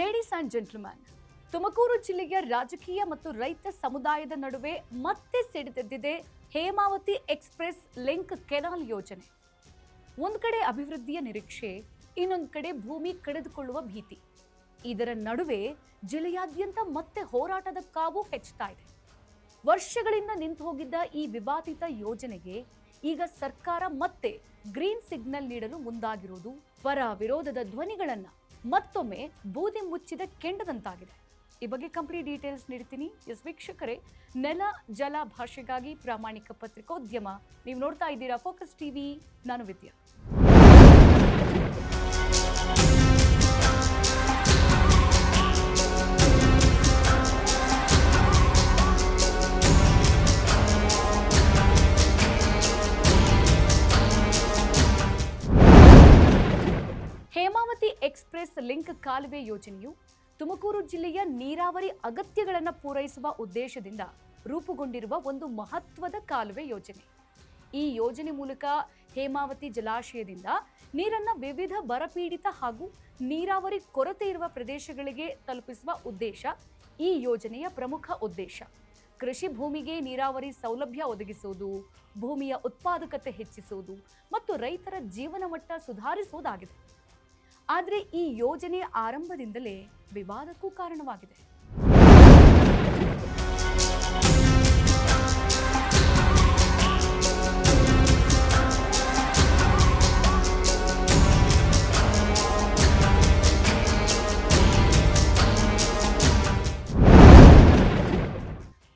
Ladies and gentleman, Tumakuru ಜಿಲ್ಲೆಯ ರಾಜಕೀಯ ಮತ್ತು ರೈತ ಸಮುದಾಯದ ನಡುವೆ ಮತ್ತೆ ಸಿಡಿದೆದ್ದಿದೆ ಹೇಮಾವತಿ ಎಕ್ಸ್‌ಪ್ರೆಸ್ ಲಿಂಕ್ ಕೆನಾಲ್ ಯೋಜನೆ. ಒಂದು ಕಡೆ ಅಭಿವೃದ್ಧಿಯ ನಿರೀಕ್ಷೆ, ಇನ್ನೊಂದು ಕಡೆ ಭೂಮಿ ಕಳೆದುಕೊಳ್ಳುವ ಭೀತಿ. ಇದರ ನಡುವೆ ಜಿಲ್ಲೆಯಾದ್ಯಂತ ಮತ್ತೆ ಹೋರಾಟದ ಕಾವು ಹೆಚ್ಚುತ್ತಾ ಇದೆ. ವರ್ಷಗಳಿಂದ ನಿಂತು ಹೋಗಿದ್ದ ಈ ವಿವಾದಿತ ಯೋಜನೆಗೆ ಈಗ ಸರ್ಕಾರ ಮತ್ತೆ ಗ್ರೀನ್ ಸಿಗ್ನಲ್ ನೀಡಲು ಮುಂದಾಗಿರುವುದು ಪರ ವಿರೋಧದ ಧ್ವನಿಗಳನ್ನ ಮತ್ತೊಮ್ಮೆ ಬೂದಿ ಮುಚ್ಚಿದ ಕೆಂಡದಂತಾಗಿದೆ. ಈ ಬಗ್ಗೆ ಕಂಪ್ಲೀಟ್ ಡೀಟೇಲ್ಸ್ ನೀಡ್ತೀನಿ. ವೀಕ್ಷಕರೇ, ನೆಲ ಜಲ ಭಾಷೆಗಾಗಿ ಪ್ರಾಮಾಣಿಕ ಪತ್ರಿಕೋದ್ಯಮ. ನೀವು ನೋಡ್ತಾ ಇದ್ದೀರಾ ಫೋಕಸ್ ಟಿವಿ. ನಾನು ವಿದ್ಯಾ. ಹೇಮಾವತಿ ಎಕ್ಸ್‌ಪ್ರೆಸ್ ಲಿಂಕ್ ಕಾಲುವೆ ಯೋಜನೆಯು ತುಮಕೂರು ಜಿಲ್ಲೆಯ ನೀರಾವರಿ ಅಗತ್ಯಗಳನ್ನು ಪೂರೈಸುವ ಉದ್ದೇಶದಿಂದ ರೂಪುಗೊಂಡಿರುವ ಒಂದು ಮಹತ್ವದ ಕಾಲುವೆ ಯೋಜನೆ. ಈ ಯೋಜನೆ ಮೂಲಕ ಹೇಮಾವತಿ ಜಲಾಶಯದಿಂದ ನೀರನ್ನು ವಿವಿಧ ಬರಪೀಡಿತ ಹಾಗೂ ನೀರಾವರಿ ಕೊರತೆ ಇರುವ ಪ್ರದೇಶಗಳಿಗೆ ತಲುಪಿಸುವ ಉದ್ದೇಶ ಈ ಯೋಜನೆಯ ಪ್ರಮುಖ ಉದ್ದೇಶ. ಕೃಷಿ ಭೂಮಿಗೆ ನೀರಾವರಿ ಸೌಲಭ್ಯ ಒದಗಿಸುವುದು, ಭೂಮಿಯ ಉತ್ಪಾದಕತೆ ಹೆಚ್ಚಿಸುವುದು ಮತ್ತು ರೈತರ ಜೀವನ ಮಟ್ಟ ಸುಧಾರಿಸುವುದಾಗಿದೆ. ಆದರೆ ಈ ಯೋಜನೆ ಆರಂಭದಿಂದಲೇ ವಿವಾದಕ್ಕೂ ಕಾರಣವಾಗಿದೆ.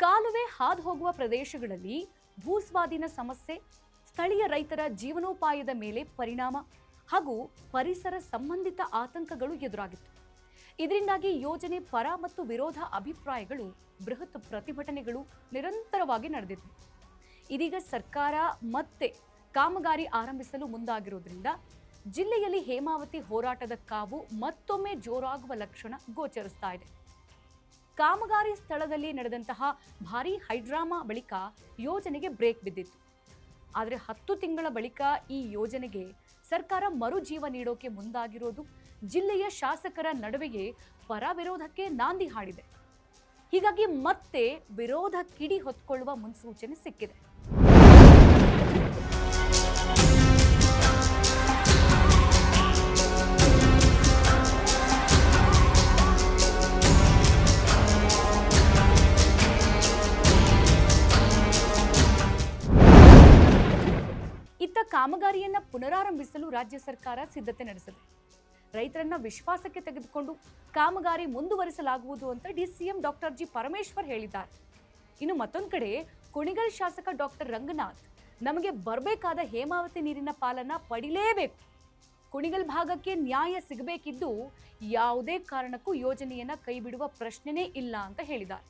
ಕಾಲುವೆ ಹಾದು ಹೋಗುವ ಪ್ರದೇಶಗಳಲ್ಲಿ ಭೂಸ್ವಾಧೀನ ಸಮಸ್ಯೆ, ಸ್ಥಳೀಯ ರೈತರ ಜೀವನೋಪಾಯದ ಮೇಲೆ ಪರಿಣಾಮ ಹಾಗೂ ಪರಿಸರ ಸಂಬಂಧಿತ ಆತಂಕಗಳು ಎದುರಾಗಿತ್ತು. ಇದರಿಂದಾಗಿ ಯೋಜನೆ ಪರ ಮತ್ತು ವಿರೋಧ ಅಭಿಪ್ರಾಯಗಳು, ಬೃಹತ್ ಪ್ರತಿಭಟನೆಗಳು ನಿರಂತರವಾಗಿ ನಡೆದಿದ್ದವು. ಇದೀಗ ಸರ್ಕಾರ ಮತ್ತೆ ಕಾಮಗಾರಿ ಆರಂಭಿಸಲು ಮುಂದಾಗಿರುವುದರಿಂದ ಜಿಲ್ಲೆಯಲ್ಲಿ ಹೇಮಾವತಿ ಹೋರಾಟದ ಕಾವು ಮತ್ತೊಮ್ಮೆ ಜೋರಾಗುವ ಲಕ್ಷಣ ಗೋಚರಿಸ್ತಾ ಇದೆ. ಕಾಮಗಾರಿ ಸ್ಥಳದಲ್ಲಿ ನಡೆದಂತಹ ಭಾರೀ ಹೈಡ್ರಾಮಾ ಬಳಿಕ ಯೋಜನೆಗೆ ಬ್ರೇಕ್ ಬಿದ್ದಿತ್ತು. ಆದರೆ 10 ತಿಂಗಳ ಬಳಿಕ ಈ ಯೋಜನೆಗೆ ಸರ್ಕಾರ ಮರುಜೀವ ನೀಡೋಕೆ ಮುಂದಾಗಿರೋದು ಜಿಲ್ಲೆಯ ಶಾಸಕರ ನಡುವೆಯೇ ಪರ ವಿರೋಧಕ್ಕೆ ನಾಂದಿ ಹಾಡಿದೆ. ಹೀಗಾಗಿ ಮತ್ತೆ ವಿರೋಧ ಕಿಡಿ ಹೊತ್ಕೊಳ್ಳುವ ಮುನ್ಸೂಚನೆ ಸಿಕ್ಕಿದೆ. ಇತ್ತ ಕಾಮಗಾರಿಯನ್ನ ಪುನರಾರಂಭಿಸಲು ರಾಜ್ಯ ಸರ್ಕಾರ ಸಿದ್ಧತೆ ನಡೆಸಿದೆ. ರೈತರನ್ನ ವಿಶ್ವಾಸಕ್ಕೆ ತೆಗೆದುಕೊಂಡು ಕಾಮಗಾರಿ ಮುಂದುವರಿಸಲಾಗುವುದು ಅಂತ ಡಿಸಿಎಂ ಡಾಕ್ಟರ್ ಜಿ ಪರಮೇಶ್ವರ್ ಹೇಳಿದ್ದಾರೆ. ಇನ್ನು ಮತ್ತೊಂದು ಕಡೆ ಕುಣಿಗಲ್ ಶಾಸಕ ಡಾಕ್ಟರ್ ರಂಗನಾಥ್, ನಮಗೆ ಬರಬೇಕಾದ ಹೇಮಾವತಿ ನೀರಿನ ಪಾಲನ್ನ ಪಡಿಲೇಬೇಕು, ಕುಣಿಗಲ್ ಭಾಗಕ್ಕೆ ನ್ಯಾಯ ಸಿಗಬೇಕಿದ್ದು ಯಾವುದೇ ಕಾರಣಕ್ಕೂ ಯೋಜನೆಯನ್ನ ಕೈಬಿಡುವ ಪ್ರಶ್ನೆನೇ ಇಲ್ಲ ಅಂತ ಹೇಳಿದ್ದಾರೆ.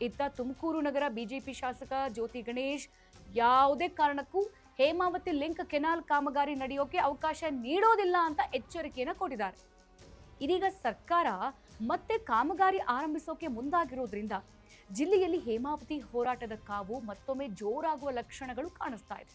ಇತ್ತ ತುಮಕೂರು ನಗರ ಬಿಜೆಪಿ ಶಾಸಕ ಜ್ಯೋತಿ ಗಣೇಶ್ ಯಾವುದೇ ಕಾರಣಕ್ಕೂ ಹೇಮಾವತಿ ಲಿಂಕ್ ಕೆನಾಲ್ ಕಾಮಗಾರಿ ನಡೆಯೋಕೆ ಅವಕಾಶ ನೀಡೋದಿಲ್ಲ ಅಂತ ಎಚ್ಚರಿಕೆಯನ್ನು ಕೊಟ್ಟಿದ್ದಾರೆ. ಇದೀಗ ಸರ್ಕಾರ ಮತ್ತೆ ಕಾಮಗಾರಿ ಆರಂಭಿಸೋಕೆ ಮುಂದಾಗಿರೋದ್ರಿಂದ ಜಿಲ್ಲೆಯಲ್ಲಿ ಹೇಮಾವತಿ ಹೋರಾಟದ ಕಾವು ಮತ್ತೊಮ್ಮೆ ಜೋರಾಗುವ ಲಕ್ಷಣಗಳು ಕಾಣಿಸ್ತಾ ಇದೆ.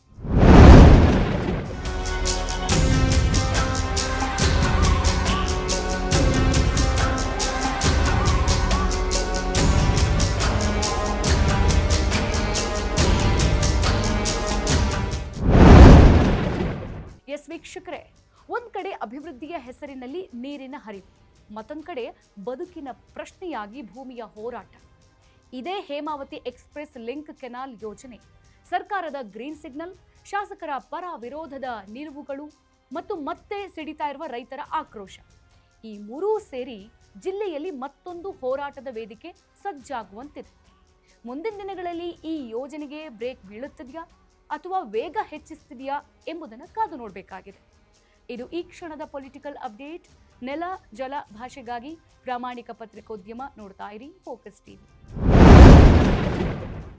ವೀಕ್ಷಕರೇ, ಒಂದ್ ಕಡೆ ಅಭಿವೃದ್ಧಿಯ ಹೆಸರಿನಲ್ಲಿ ನೀರಿನ ಹರಿವು, ಮತ್ತೊಂದು ಕಡೆ ಬದುಕಿನ ಪ್ರಶ್ನೆಯಾಗಿ ಭೂಮಿಯ ಹೋರಾಟ. ಇದೇ ಹೇಮಾವತಿ ಎಕ್ಸ್‌ಪ್ರೆಸ್ ಲಿಂಕ್ ಕೆನಾಲ್ ಯೋಜನೆ, ಸರ್ಕಾರದ ಗ್ರೀನ್ ಸಿಗ್ನಲ್, ಶಾಸಕರ ಪರ ವಿರೋಧದ ನಿಲುವುಗಳು ಮತ್ತು ಮತ್ತೆ ಸಿಡಿತಾ ಇರುವ ರೈತರ ಆಕ್ರೋಶ, ಈ ಮೂರೂ ಸೇರಿ ಜಿಲ್ಲೆಯಲ್ಲಿ ಮತ್ತೊಂದು ಹೋರಾಟದ ವೇದಿಕೆ ಸಜ್ಜಾಗುವಂತಿದೆ. ಮುಂದಿನ ದಿನಗಳಲ್ಲಿ ಈ ಯೋಜನೆಗೆ ಬ್ರೇಕ್ ಬೀಳುತ್ತದೆಯಾ ಅಥವಾ ವೇಗ ಹೆಚ್ಚಿಸ್ತಿದೆಯಾ ಎಂಬುದನ್ನು ಕಾದು ನೋಡಬೇಕಾಗಿದೆ. ಇದು ಈ ಕ್ಷಣದ ಪೊಲಿಟಿಕಲ್ ಅಪ್ಡೇಟ್. ನೆಲ ಜಲ ಭಾಷೆಗಾಗಿ ಪ್ರಾಮಾಣಿಕ ಪತ್ರಿಕೋದ್ಯಮ. ನೋಡ್ತಾ ಇರಿ ಫೋಕಸ್ ಟಿವಿ.